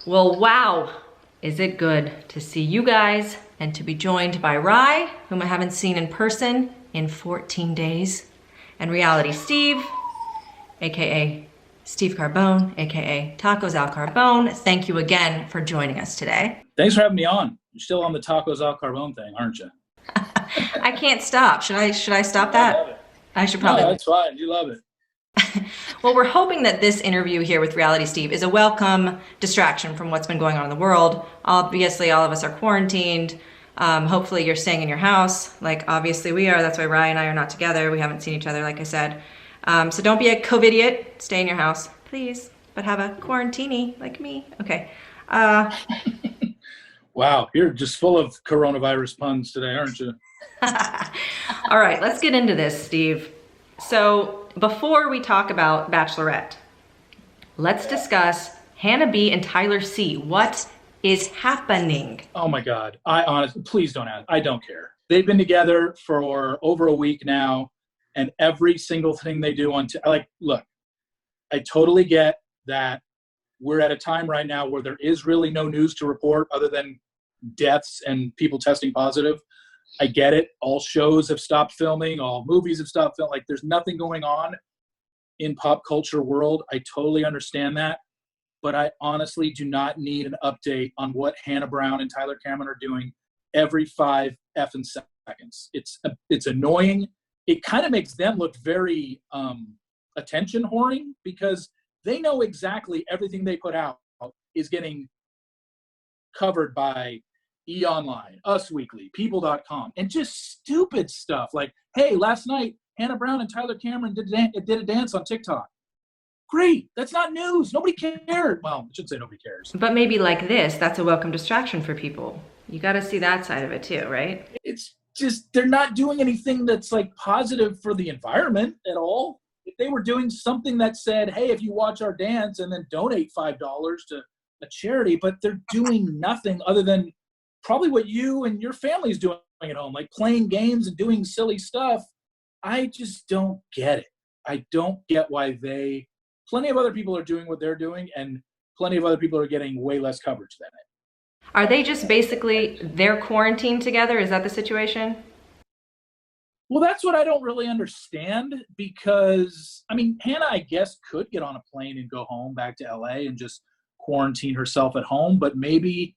Well, wow, is it good to see you guys and to be joined by Rye, whom I haven't seen in person in 14 days, and Reality Steve, AKA Steve Carbone, AKA Tacos Al Carbone. Thank you again for joining us today. Thanks for having me on. You're still on the Tacos Al Carbone thing, aren't you? I can't stop. Should I stop that? I love it. I should probably. No, that's fine. You love it. Well, we're hoping that this interview here with Reality Steve is a welcome distraction from what's been going on in the world. Obviously, all of us are quarantined. Hopefully, you're staying in your house. Like, obviously, we are. That's why Ryan and I are not together. We haven't seen each other, like I said. So don't be a COVIDiot. Stay in your house, please. But have a quarantini like me. Okay. Wow, you're just full of coronavirus puns today, aren't you? All right, let's get into this, Steve. So before we talk about Bachelorette, let's discuss Hannah B and Tyler C. What is happening? Oh my God. I honestly, please don't ask. I don't care. They've been together for over a week now, and every single thing they do look, I totally get that we're at a time right now where there is really no news to report other than deaths and people testing positive. I get it. All shows have stopped filming. All movies have stopped filming. Like, there's nothing going on in pop culture world. I totally understand that. But I honestly do not need an update on what Hannah Brown and Tyler Cameron are doing every 5 effing seconds. It's annoying. It kind of makes them look very attention whoring because they know exactly everything they put out is getting covered by E! Online, Us Weekly, People.com, and just stupid stuff like, hey, last night, Hannah Brown and Tyler Cameron did a dance on TikTok. Great. That's not news. Nobody cared. Well, I shouldn't say nobody cares. But maybe like this, that's a welcome distraction for people. You got to see that side of it too, right? It's just, they're not doing anything that's like positive for the environment at all. If they were doing something that said, hey, if you watch our dance and then donate $5 to a charity, but they're doing nothing other than probably what you and your family is doing at home, like playing games and doing silly stuff. I just don't get it. I don't get why plenty of other people are doing what they're doing, and plenty of other people are getting way less coverage than it. Are they just basically, they're quarantined together? Is that the situation? Well, that's what I don't really understand because, I mean, Hannah, I guess, could get on a plane and go home back to LA and just quarantine herself at home, but maybe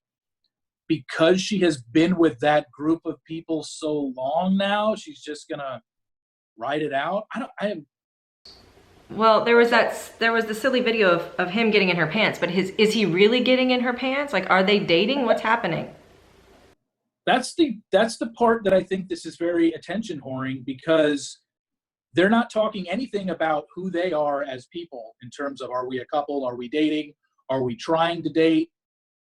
because she has been with that group of people so long now, she's just gonna ride it out. Well, there was the silly video of him getting in her pants, but is he really getting in her pants? Like, are they dating? What's happening? That's the part that I think this is very attention whoring because they're not talking anything about who they are as people in terms of, are we a couple? Are we dating? Are we trying to date?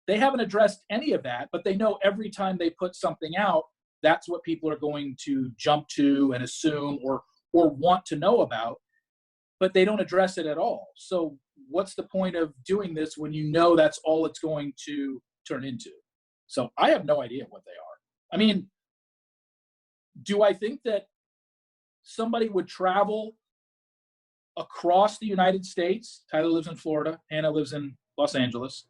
They haven't addressed any of that, but they know every time they put something out, that's what people are going to jump to and assume or want to know about, but they don't address it at all. So what's the point of doing this when you know that's all it's going to turn into? So I have no idea what they are. I mean, do I think that somebody would travel across the United States? Tyler lives in Florida. Hannah lives in Los Angeles.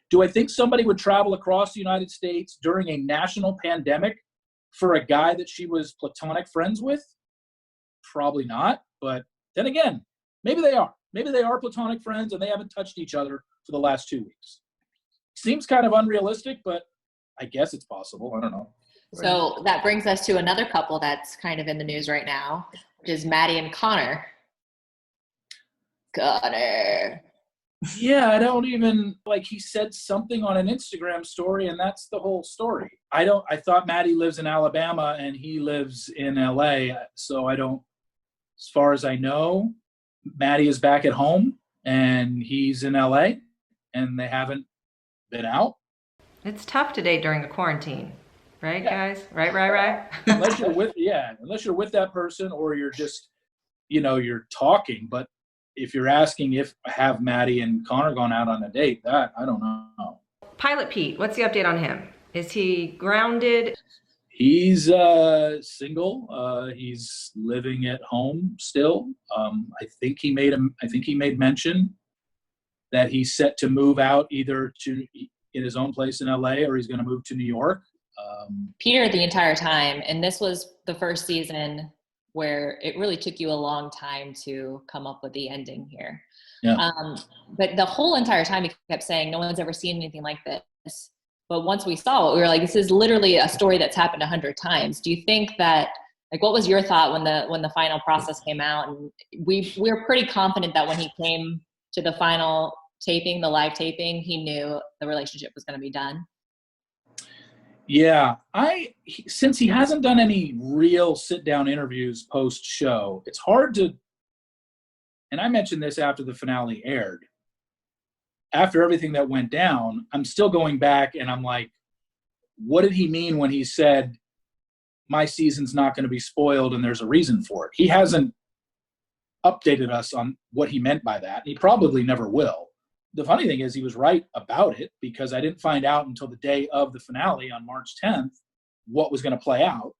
Do I think somebody would travel across the United States during a national pandemic for a guy that she was platonic friends with? Probably not. But then again, maybe they are. Maybe they are platonic friends and they haven't touched each other for the last 2 weeks. Seems kind of unrealistic, but I guess it's possible. I don't know. So that brings us to another couple that's kind of in the news right now, which is Maddie and Connor. Connor. Yeah, I don't even, like, he said something on an Instagram story and that's the whole story. I thought Maddie lives in Alabama and he lives in LA. So as far as I know, Maddie is back at home and he's in LA and they haven't been out. It's tough to date during a quarantine, right, guys? Right. unless you're with that person or you're just, you're talking. But if you're asking if have Maddie and Connor gone out on a date, that I don't know. Pilot Pete, what's the update on him? Is he grounded? He's single. He's living at home still. I think he made mention that he's set to move out either to in his own place in LA or he's going to move to New York. Peter the entire time, and this was the first season where it really took you a long time to come up with the ending here. Yeah. But the whole entire time he kept saying, no one's ever seen anything like this. But once we saw it, we were like, this is literally a story that's happened 100 times. Do you think that, like, what was your thought when the final process came out? And we were pretty confident that when he came to the final taping, the live taping, he knew the relationship was going to be done. Yeah, since he hasn't done any real sit-down interviews post-show, it's hard to, and I mentioned this after the finale aired, after everything that went down, I'm still going back and I'm like, what did he mean when he said, my season's not going to be spoiled and there's a reason for it? He hasn't updated us on what he meant by that. He probably never will. The funny thing is he was right about it because I didn't find out until the day of the finale on March 10th what was going to play out.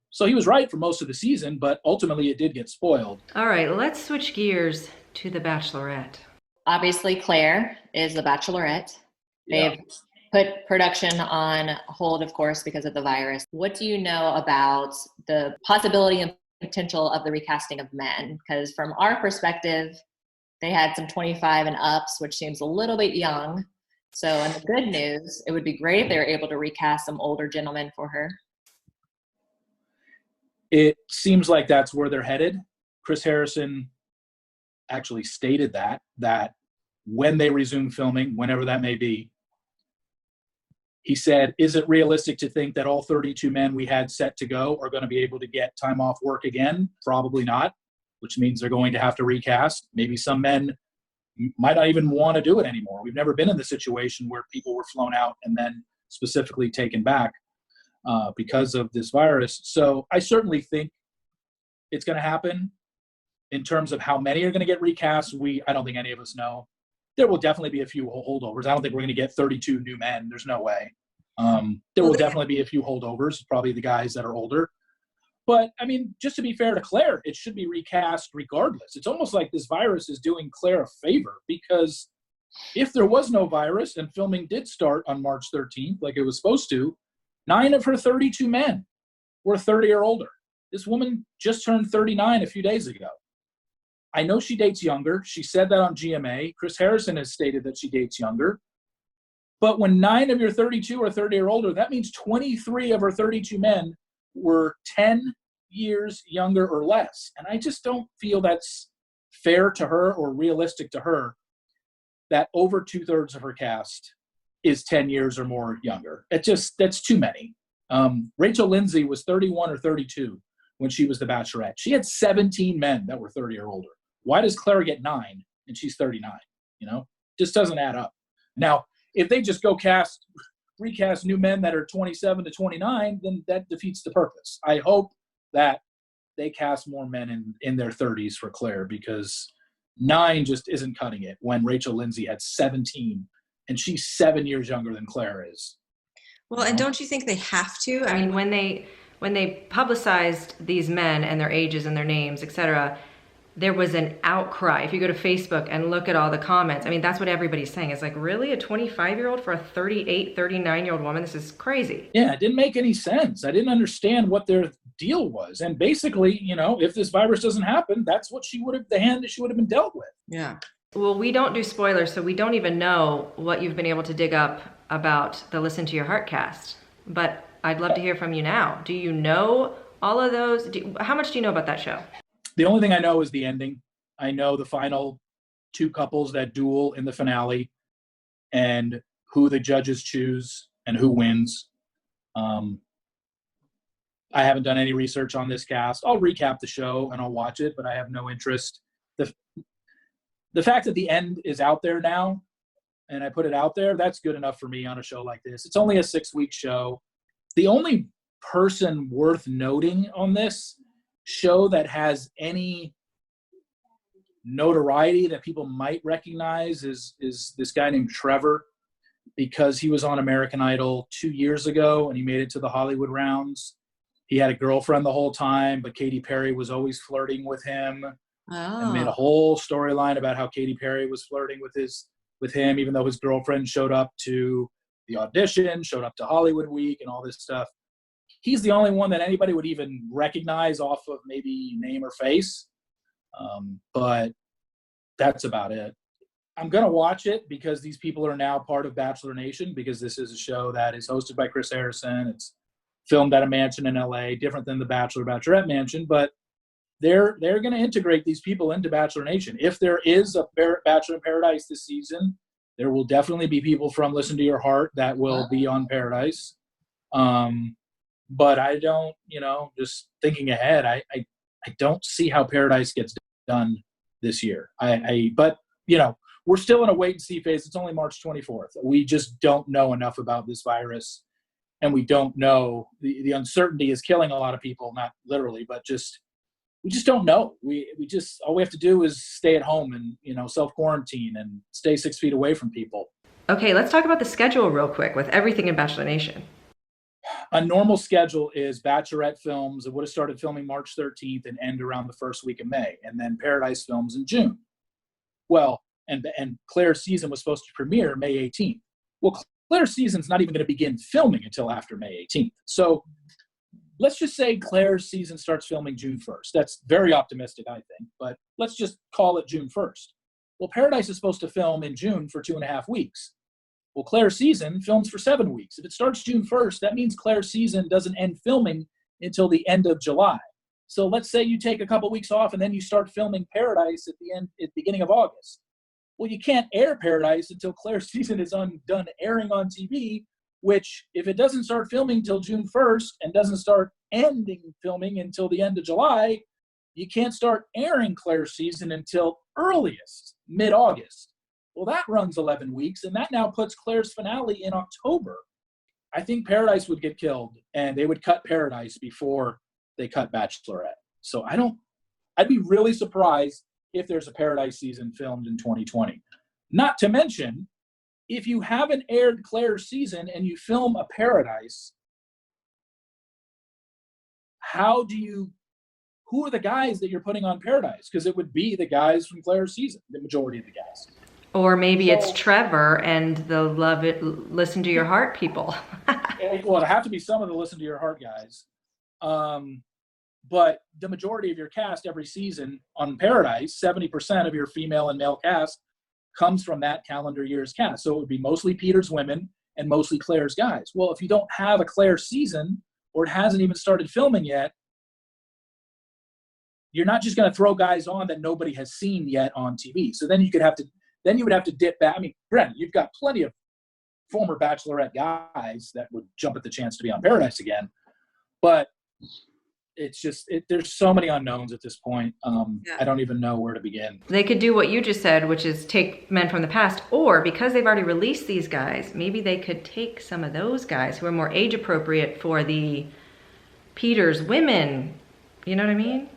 So he was right for most of the season, but ultimately it did get spoiled. All right, let's switch gears to the Bachelorette. Obviously, Clare is the Bachelorette. They've put production on hold, of course, because of the virus. What do you know about the possibility and potential of the recasting of men? Because from our perspective, they had some 25 and ups, which seems a little bit young. So in the good news, it would be great if they were able to recast some older gentlemen for her. It seems like that's where they're headed. Chris Harrison actually stated that when they resume filming, whenever that may be, he said, is it realistic to think that all 32 men we had set to go are going to be able to get time off work again? Probably not, which means they're going to have to recast. Maybe some men might not even want to do it anymore. We've never been in the situation where people were flown out and then specifically taken back because of this virus. So I certainly think it's going to happen. In terms of how many are going to get recast, I don't think any of us know. There will definitely be a few holdovers. I don't think we're going to get 32 new men. There's no way. There will definitely be a few holdovers, probably the guys that are older. But, I mean, just to be fair to Clare, it should be recast regardless. It's almost like this virus is doing Clare a favor because if there was no virus and filming did start on March 13th like it was supposed to, 9 of her 32 men were 30 or older. This woman just turned 39 a few days ago. I know she dates younger. She said that on GMA. Chris Harrison has stated that she dates younger. But when 9 of your 32 are 30 or older, that means 23 of her 32 men were 10 years younger or less. And I just don't feel that's fair to her or realistic to her that over 2/3 of her cast is 10 years or more younger. That's too many. Rachel Lindsay was 31 or 32 when she was the Bachelorette. She had 17 men that were 30 or older. Why does Clare get 9 and she's 39? Just doesn't add up. Now, if they just go recast new men that are 27 to 29, then that defeats the purpose. I hope that they cast more men in their 30s for Clare because 9 just isn't cutting it when Rachel Lindsay had 17 and she's 7 years younger than Clare is. Well, and don't you think they have to? I mean, when they publicized these men and their ages and their names, etc., there was an outcry. If you go to Facebook and look at all the comments, I mean, that's what everybody's saying. It's like, really? A 25-year-old for a 38, 39-year-old woman? This is crazy. Yeah, it didn't make any sense. I didn't understand what their deal was. And basically, if this virus doesn't happen, that's what the hand that she would have been dealt with. Yeah. Well, we don't do spoilers, so we don't even know what you've been able to dig up about the Listen to Your Heart cast. But I'd love to hear from you now. Do you know all of those? How much do you know about that show? The only thing I know is the ending. I know the final 2 couples that duel in the finale and who the judges choose and who wins. I haven't done any research on this cast. I'll recap the show and I'll watch it, but I have no interest. The fact that the end is out there now and I put it out there, that's good enough for me on a show like this. It's only a 6-week show. The only person worth noting on this show that has any notoriety that people might recognize is this guy named Trevor, because he was on American Idol 2 years ago and he made it to the Hollywood rounds. He had a girlfriend the whole time, but Katy Perry was always flirting with him. and made a Oh. whole storyline about how Katy Perry was flirting with him, even though his girlfriend showed up to the audition, showed up to Hollywood Week, and all this stuff. He's the only one that anybody would even recognize off of maybe name or face. But that's about it. I'm going to watch it because these people are now part of Bachelor Nation, because this is a show that is hosted by Chris Harrison. It's filmed at a mansion in LA, different than the Bachelor Bachelorette mansion, but they're going to integrate these people into Bachelor Nation. If there is a Bachelor in Paradise this season, there will definitely be people from Listen to Your Heart that will be on Paradise. But I don't, just thinking ahead, I don't see how Paradise gets done this year. But we're still in a wait and see phase. It's only March 24th. We just don't know enough about this virus, and we don't know. The uncertainty is killing a lot of people, not literally, but we just don't know. We just, all we have to do is stay at home and, self-quarantine and stay 6 feet away from people. Okay, let's talk about the schedule real quick with everything in Bachelor Nation. A normal schedule is Bachelorette films. It would have started filming March 13th and end around the first week of May, and then Paradise films in June. Well, and Clare's season was supposed to premiere May 18th. Well, Clare's season's not even going to begin filming until after May 18th. So let's just say Clare's season starts filming June 1st. That's very optimistic, I think, but let's just call it June 1st. Well, Paradise is supposed to film in June for 2.5 weeks. Well, Clare's season films for 7 weeks. If it starts June 1st, that means Clare's season doesn't end filming until the end of July. So let's say you take a couple weeks off and then you start filming Paradise at the beginning of August. Well, you can't air Paradise until Clare's season is done airing on TV, which if it doesn't start filming until June 1st and doesn't start ending filming until the end of July, you can't start airing Clare's season until earliest mid-August. Well, that runs 11 weeks, and that now puts Clare's finale in October. I think Paradise would get killed, and they would cut Paradise before they cut Bachelorette. So I'd be really surprised if there's a Paradise season filmed in 2020. Not to mention, if you haven't aired Clare's season and you film a Paradise, who are the guys that you're putting on Paradise? Because it would be the guys from Clare's season, the majority of the guys. Or maybe it's Trevor and the Listen to Your Heart people. Well, it'd have to be some of the Listen to Your Heart guys. But the majority of your cast every season on Paradise, 70% of your female and male cast comes from that calendar year's cast. So it would be mostly Peter's women and mostly Clare's guys. Well, if you don't have a Clare season, or it hasn't even started filming yet, you're not just going to throw guys on that nobody has seen yet on TV. So then you would have to dip back. I mean, Brent, you've got plenty of former Bachelorette guys that would jump at the chance to be on Paradise again. But it's just, there's so many unknowns at this point. I don't even know where to begin. They could do what you just said, which is take men from the past, or because they've already released these guys, maybe they could take some of those guys who are more age appropriate for the Peter's women. You know what I mean?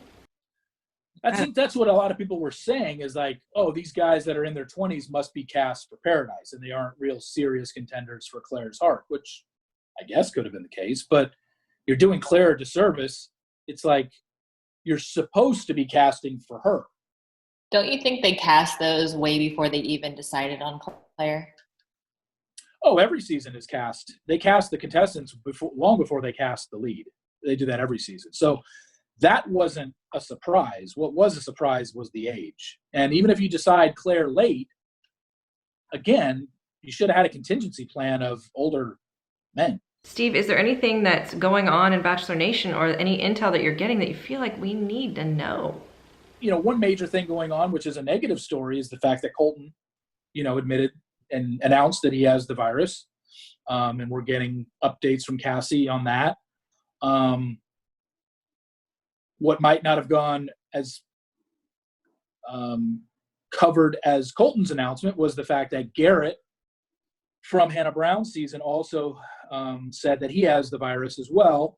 I think that's what a lot of people were saying is like, oh, these guys that are in their 20s must be cast for Paradise, and they aren't real serious contenders for Clare's heart, which I guess could have been the case. But you're doing Clare a disservice. It's like you're supposed to be casting for her. Don't you think they cast those way before they even decided on Clare? Oh, every season is cast. They cast the contestants long before they cast the lead. They do that every season. So that wasn't a surprise. What was a surprise was the age. And even if you decide Clare late, again, you should have had a contingency plan of older men. Steve, is there anything that's going on in Bachelor Nation or any intel that you're getting that you feel like we need to know? One major thing going on, which is a negative story, is the fact that Colton, admitted and announced that he has the virus. And we're getting updates from Cassie on that. What might not have gone as covered as Colton's announcement was the fact that Garrett from Hannah Brown's season also said that he has the virus as well.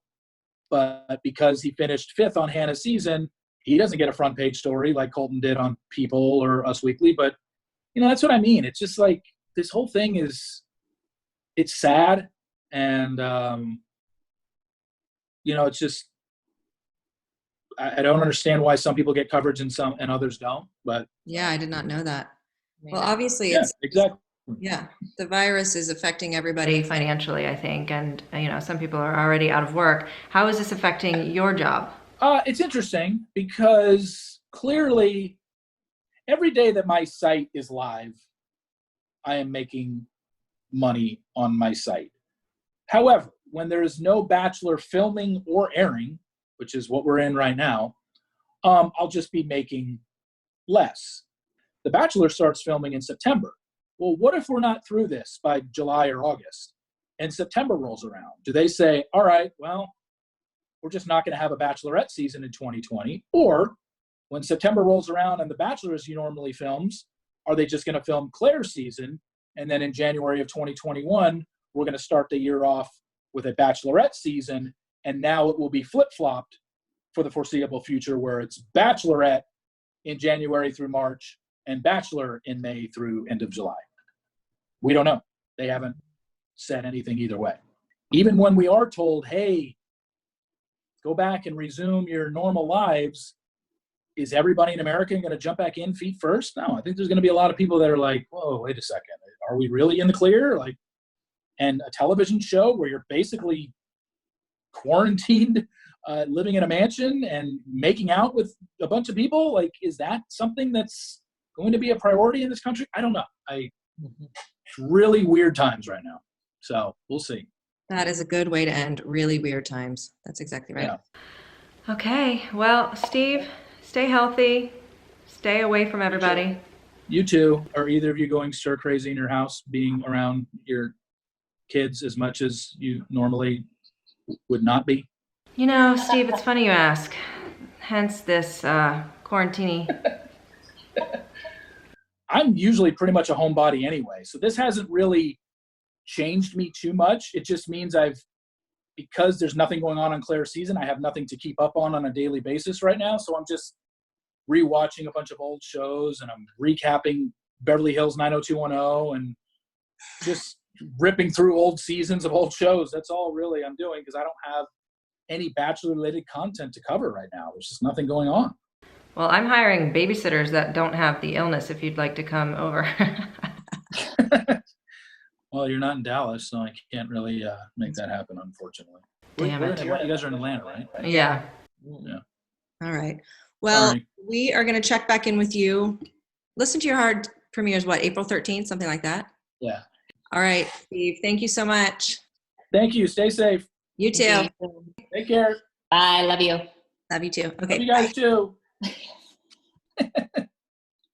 But because he finished 5th on Hannah's season, he doesn't get a front page story like Colton did on People or Us Weekly. But, that's what I mean. It's just like this whole thing it's sad. And, it's just, I don't understand why some people get coverage and others don't, but Yeah, I did not know that. Well, obviously yeah, it's exactly. yeah, the virus is affecting everybody financially, I think, and some people are already out of work. How is this affecting your job? It's interesting because clearly every day that my site is live, I am making money on my site. However, when there is no Bachelor filming or airing, which is what we're in right now, I'll just be making less. The Bachelor starts filming in September. Well, what if we're not through this by July or August and September rolls around? Do they say, all right, well, we're just not going to have a Bachelorette season in 2020? Or when September rolls around and The Bachelor as you normally films, are they just going to film Clare's season? And then in January of 2021, we're going to start the year off with a Bachelorette season. And now it will be flip-flopped for the foreseeable future where it's Bachelorette in January through March and Bachelor in May through end of July. We don't know. They haven't said anything either way. Even when we are told, hey, go back and resume your normal lives, is everybody in America going to jump back in feet first? No, I think there's going to be a lot of people that are like, whoa, wait a second. Are we really in the clear? And a television show where you're basically quarantined, living in a mansion and making out with a bunch of people, is that something that's going to be a priority in this country? I don't know. It's really weird times right now. So we'll see. That is a good way to end really weird times. That's exactly right. Yeah. Okay. Well, Steve, stay healthy. Stay away from everybody. You too. Are either of you going stir crazy in your house, being around your kids as much as you normally would not be? Steve, it's funny you ask. Hence this quarantini. I'm usually pretty much a homebody anyway, so this hasn't really changed me too much. It just means because there's nothing going on Clare's season, I have nothing to keep up on a daily basis right now, so I'm just rewatching a bunch of old shows, and I'm recapping Beverly Hills 90210 and just ripping through old seasons of old shows. That's all really I'm doing because I don't have any Bachelor-related content to cover right now. There's just nothing going on. Well, I'm hiring babysitters that don't have the illness if you'd like to come over. Well, you're not in Dallas, so I can't really make that happen, unfortunately. Damn it. You guys are in Atlanta, right? Yeah. Yeah. All right. Well, Sorry. We are going to check back in with you. Listen to Your Heart premieres, April 13th, something like that? Yeah. All right, Steve. Thank you so much. Thank you. Stay safe. You too. Take care. Bye. Love you. Love you too. Okay. Love you guys too.